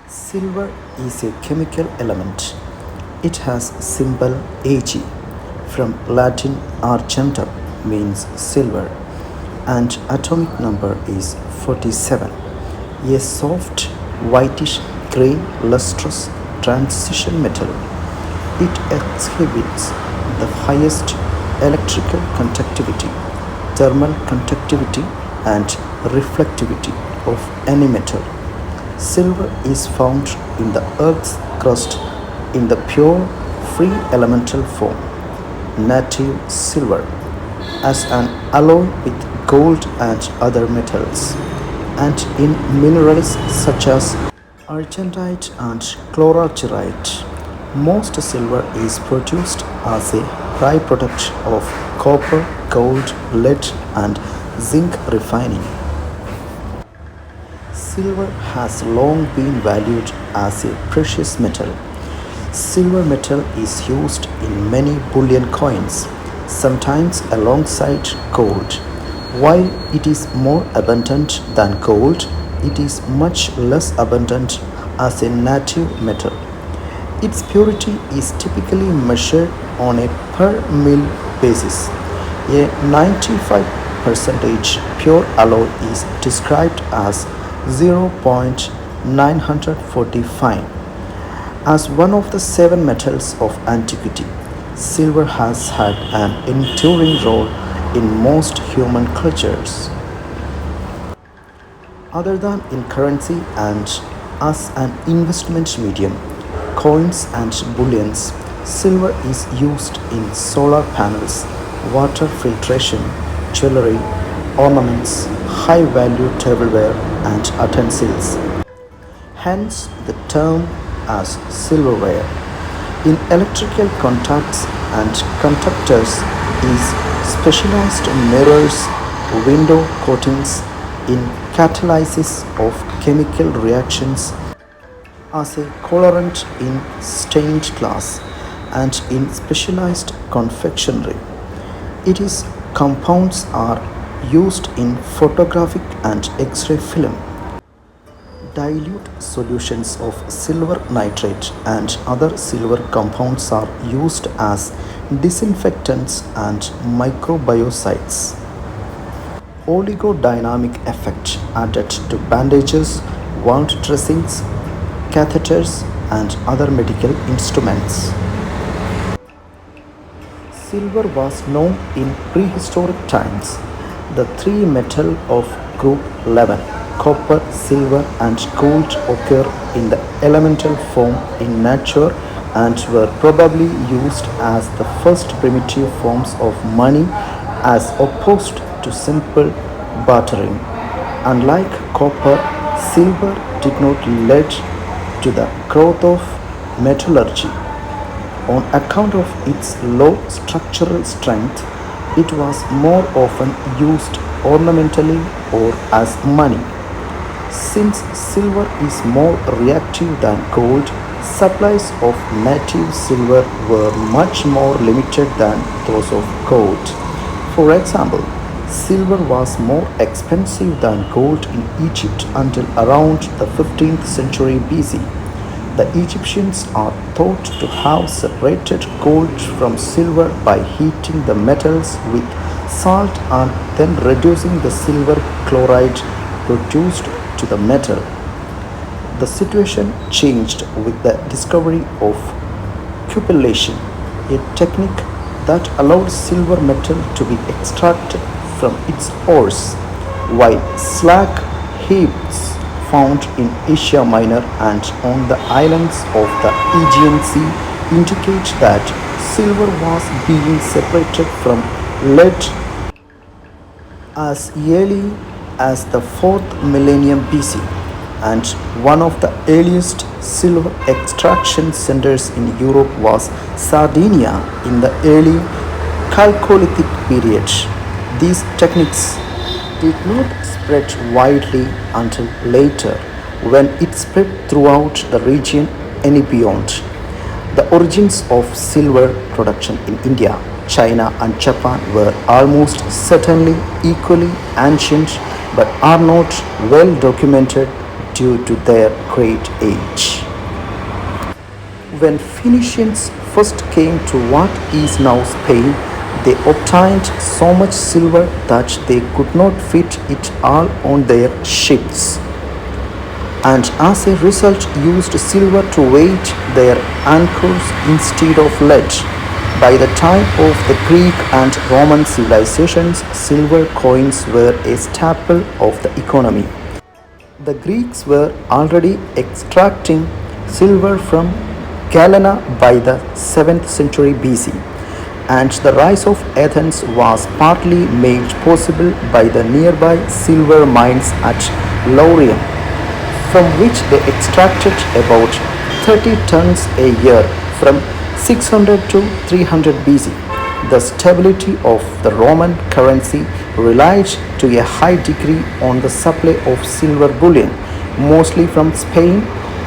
Silver is a chemical element. It has symbol Ag from Latin argentum means silver and atomic number is 47. A soft whitish gray lustrous transition metal. It exhibits the highest electrical conductivity, thermal conductivity and reflectivity of any metal. Silver is found in the Earth's crust in the pure free elemental form, native silver, as an alloy with gold and other metals, and in minerals such as argentite and chlorargyrite. Most silver is produced as a byproduct of copper, gold, lead, and zinc refining. Silver has long been valued as a precious metal. Silver metal is used in many bullion coins, sometimes alongside gold. While it is more abundant than gold, it is much less abundant as a native metal. Its purity is typically measured on a per mil basis. A 95% pure alloy is described as 0.945. As one of the seven metals of antiquity, silver has had an enduring role in most human cultures. Other than in currency and as an investment medium, coins and bullions, silver is used in solar panels, water filtration, jewelry, ornaments, high value tableware, and utensils. Hence the term as silverware. In electrical contacts and conductors is specialized mirrors, window coatings in catalysis of chemical reactions as a colorant in stained glass and in specialized confectionery. Its compounds are used in photographic and X-ray film. Dilute solutions of silver nitrate and other silver compounds are used as disinfectants and microbiocides. Oligodynamic effect added to bandages, wound dressings, catheters, and other medical instruments. Silver was known in prehistoric times. The three metal of group 11, copper, silver, and gold, occur in the elemental form in nature and were probably used as the first primitive forms of money as opposed to simple bartering. Unlike copper, silver did not lead to the growth of metallurgy. On account of its low structural strength, it was more often used ornamentally or as money. Since silver is more reactive than gold, supplies of native silver were much more limited than those of gold. For example, silver was more expensive than gold in Egypt until around the 15th century BC. The Egyptians are thought to have separated gold from silver by heating the metals with salt and then reducing the silver chloride produced to the metal. The situation changed with the discovery of cupellation, a technique that allowed silver metal to be extracted from its ores, while slag heaps found in Asia Minor and on the islands of the Aegean Sea indicate that silver was being separated from lead as early as the 4th millennium BC, and one of the earliest silver extraction centers in Europe was Sardinia in the early Chalcolithic period. These techniques did not spread widely until later when it spread throughout the region and beyond. The origins of silver production in India, China, and Japan were almost certainly equally ancient but are not well documented due to their great age. When Phoenicians first came to what is now Spain, they obtained so much silver that they could not fit it all on their ships, and as a result used silver to weight their anchors instead of lead. By the time of the Greek and Roman civilizations, silver coins were a staple of the economy. The Greeks were already extracting silver from Galena by the 7th century BC, and the rise of Athens was partly made possible by the nearby silver mines at Laurium, from which they extracted about 30 tons a year from 600 to 300 BC. The stability of the Roman currency relied to a high degree on the supply of silver bullion, mostly from Spain,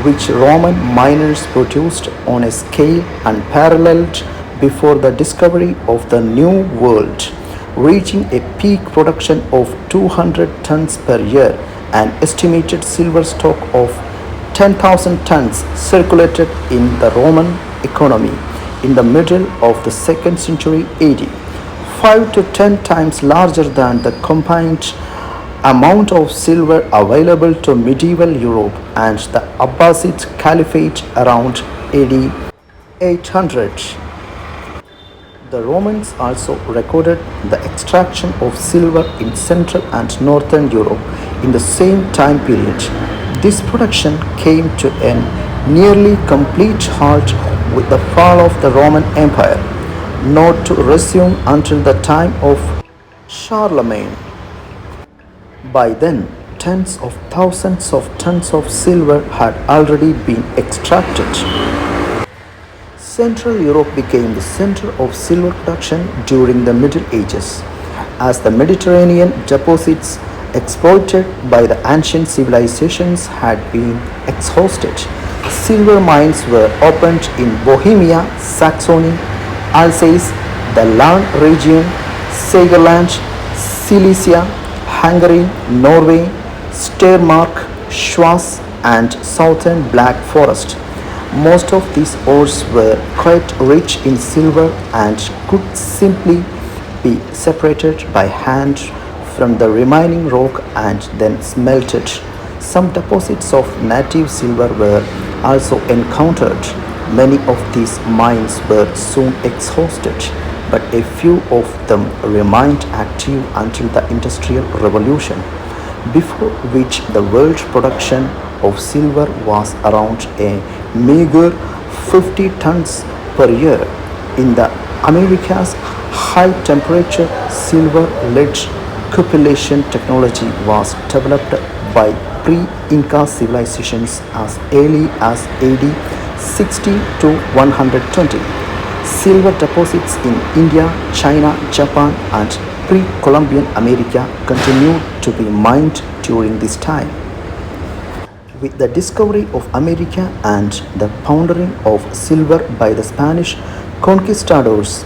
which Roman miners produced on a scale unparalleled before the discovery of the New World, reaching a peak production of 200 tons per year. An estimated silver stock of 10,000 tons circulated in the Roman economy in the middle of the 2nd century AD, 5 to 10 times larger than the combined amount of silver available to medieval Europe and the Abbasid Caliphate around AD 800. The Romans also recorded the extraction of silver in Central and Northern Europe in the same time period. This production came to a nearly complete halt with the fall of the Roman Empire, not to resume until the time of Charlemagne. By then, tens of thousands of tons of silver had already been extracted. Central Europe became the center of silver production during the Middle Ages, as the Mediterranean deposits exploited by the ancient civilizations had been exhausted. Silver mines were opened in Bohemia, Saxony, Alsace, the Lahn region, Sagerland, Silesia, Hungary, Norway, Steiermark, Schwaz, and southern Black Forest. Most of these ores were quite rich in silver and could simply be separated by hand from the remaining rock and then smelted. Some deposits of native silver were also encountered. Many of these mines were soon exhausted, but a few of them remained active until the Industrial Revolution, before which the world production of silver was around a meager 50 tons per year. In the Americas, high temperature silver lead cupellation technology was developed by pre-Inca civilizations as early as AD 60 to 120. Silver deposits in India, China, Japan, and pre-Columbian America continued to be mined during this time. With the discovery of America and the founding of silver by the Spanish conquistadors,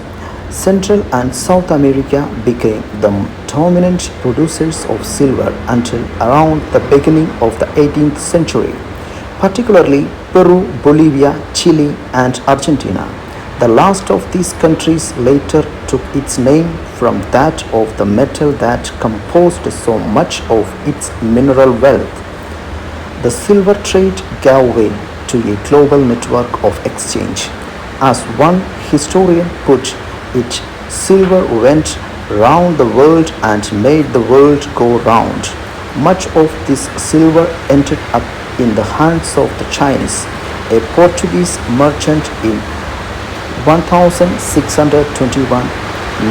Central and South America became the dominant producers of silver until around the beginning of the 18th century, particularly Peru, Bolivia, Chile, and Argentina. The last of these countries later took its name from that of the metal that composed so much of its mineral wealth. The silver trade gave way to a global network of exchange. As one historian put it, silver went round the world and made the world go round. Much of this silver ended up in the hands of the Chinese. A Portuguese merchant in 1621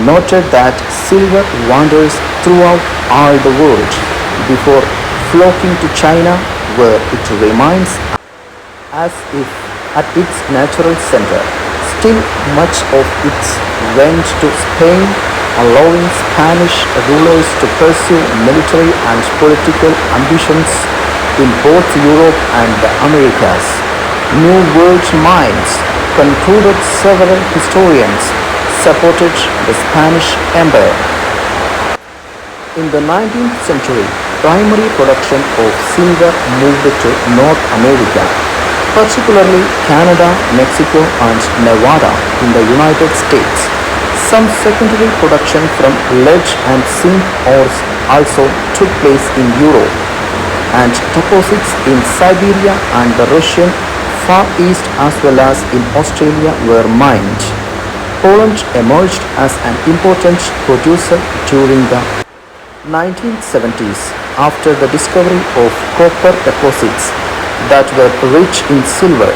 noted that silver wanders throughout all the world before flocking to China, where it remains as if at its natural center. Still, much of it went to Spain, allowing Spanish rulers to pursue military and political ambitions in both Europe and the Americas. New World mines, concluded several historians, supported the Spanish Empire. In the 19th century, primary production of silver moved to North America, particularly Canada, Mexico, and Nevada in the United States. Some secondary production from lead and zinc ores also took place in Europe, and deposits in Siberia and the Russian Far East as well as in Australia were mined. Poland emerged as an important producer during the 1970s after the discovery of copper deposits that were rich in silver.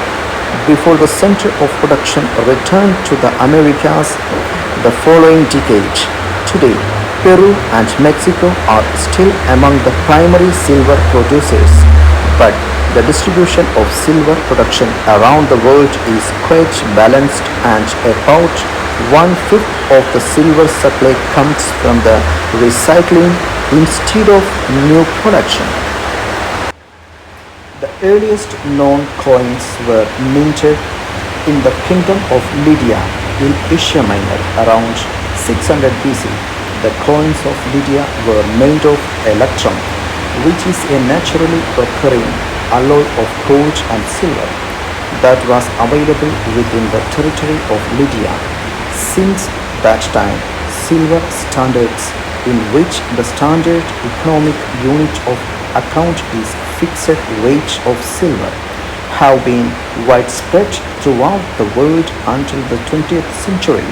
Before the center of production returned to the Americas the following decade. Today, Peru and Mexico are still among the primary silver producers, but the distribution of silver production around the world is quite balanced and about one-fifth of the silver supply comes from the recycling instead of new production. The earliest known coins were minted in the Kingdom of Lydia in Asia Minor around 600 BC. The coins of Lydia were made of electrum, which is a naturally occurring alloy of gold and silver that was available within the territory of Lydia. Since that time, silver standards, in which the standard economic unit of account is fixed weight of silver, have been widespread throughout the world until the 20th century.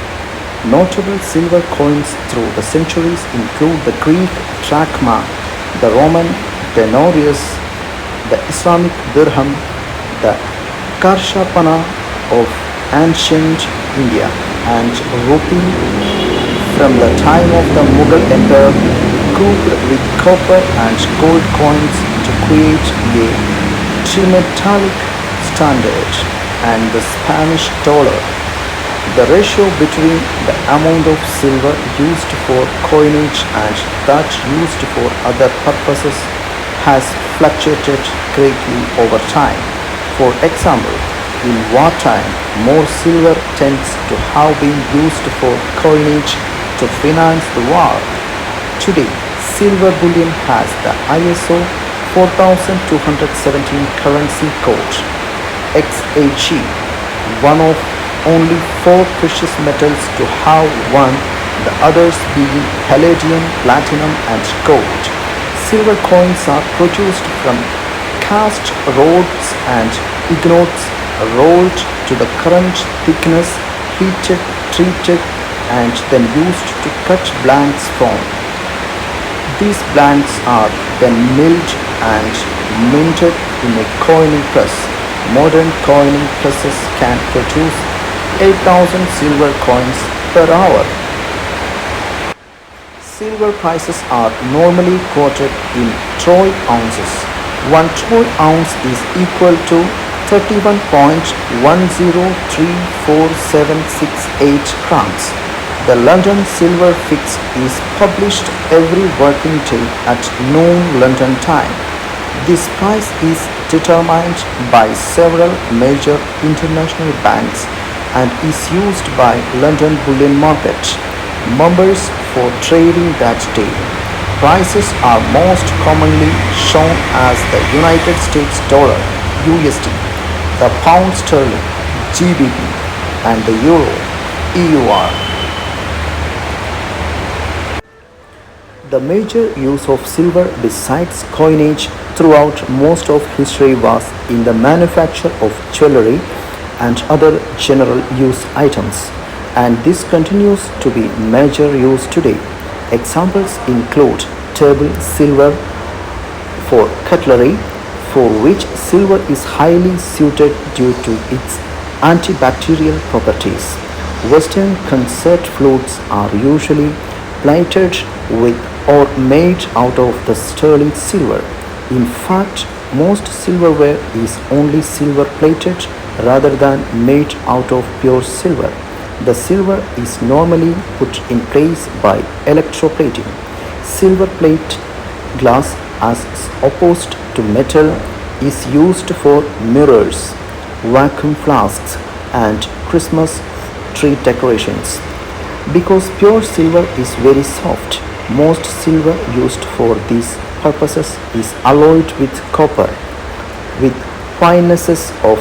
Notable silver coins through the centuries include the Greek drachma, the Roman denarius, the Islamic dirham, the karshapana of ancient India, and rupee from the time of the Mughal Empire, grouped with copper and gold coins to create a trimetallic standard, and the Spanish dollar. The ratio between the amount of silver used for coinage and that used for other purposes has fluctuated greatly over time. For example, in wartime, more silver tends to have been used for coinage to finance the war. Today, silver bullion has the ISO 4217 currency code XAG, one of only four precious metals to have one, the others being palladium, platinum, and gold. Silver coins are produced from cast rods and ingots rolled to the current thickness, heated, treated, and then used to cut blanks from. These blanks are then milled and minted in a coining press. Modern coining presses can produce 8,000 silver coins per hour. Silver prices are normally quoted in troy ounces. One troy ounce is equal to 31.10347768 grams. The London Silver Fix is published every working day at noon London time. This price is determined by several major international banks and is used by London Bullion Market members for trading that day. Prices are most commonly shown as the United States dollar USD, the pound sterling GBP, and the euro EUR. The major use of silver besides coinage throughout most of history was in the manufacture of jewelry and other general use items, and this continues to be major use today. Examples include table silver for cutlery, for which silver is highly suited due to its antibacterial properties. Western concert flutes are usually plated with or made out of the sterling silver. In fact, most silverware is only silver plated rather than made out of pure silver. The silver is normally put in place by electroplating. Silver plate glass, as opposed to metal, is used for mirrors, vacuum flasks, and Christmas tree decorations. Because pure silver is very soft, Most silver used for these purposes is alloyed with copper with finenesses of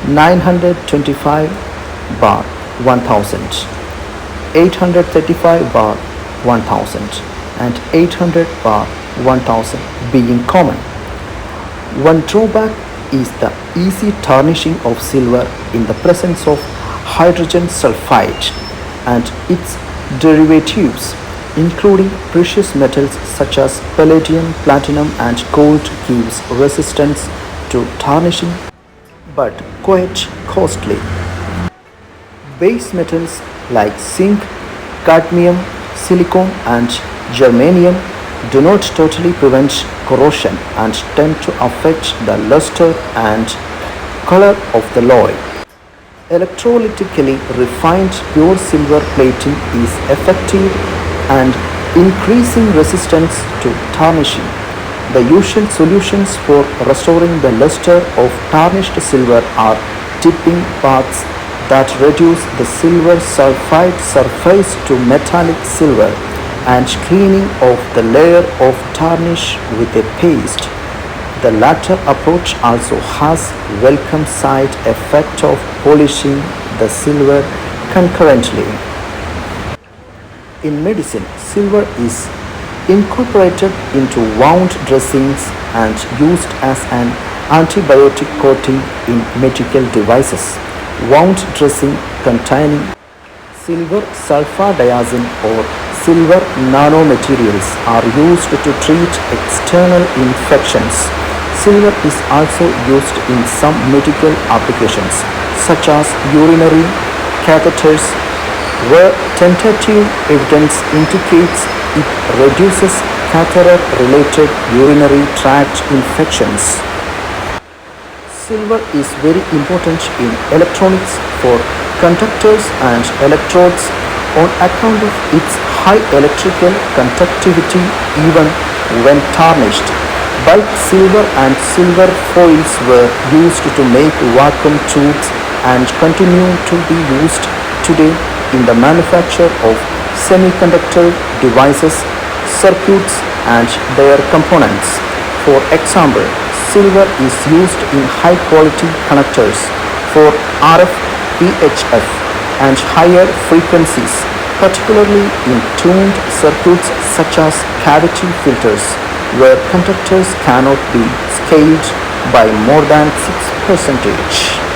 925 bar 1000, 835 bar 1000 and 800 bar 1000 being common. One drawback is the easy tarnishing of silver in the presence of hydrogen sulfide and its derivatives, including precious metals such as palladium, platinum, and gold, gives resistance to tarnishing but quite costly. Base metals like zinc, cadmium, silicon, and germanium do not totally prevent corrosion and tend to affect the luster and color of the alloy. Electrolytically refined pure silver plating is effective and increasing resistance to tarnishing. The usual solutions for restoring the luster of tarnished silver are tipping baths that reduce the silver sulfide surface to metallic silver and cleaning of the layer of tarnish with a paste. The latter approach also has welcome side effect of polishing the silver concurrently. In medicine, silver is incorporated into wound dressings and used as an antibiotic coating in medical devices. Wound dressing containing silver sulfadiazine or silver nanomaterials are used to treat external infections. Silver is also used in some medical applications such as urinary catheters, where tentative evidence indicates it reduces catheter-related urinary tract infections. Silver is very important in electronics for conductors and electrodes on account of its high electrical conductivity even when tarnished. Bulk silver and silver foils were used to make vacuum tubes and continue to be used today in the manufacture of semiconductor devices, circuits, and their components. For example, silver is used in high-quality connectors for RF, VHF, and higher frequencies, particularly in tuned circuits such as cavity filters, where conductors cannot be scaled by more than 6%.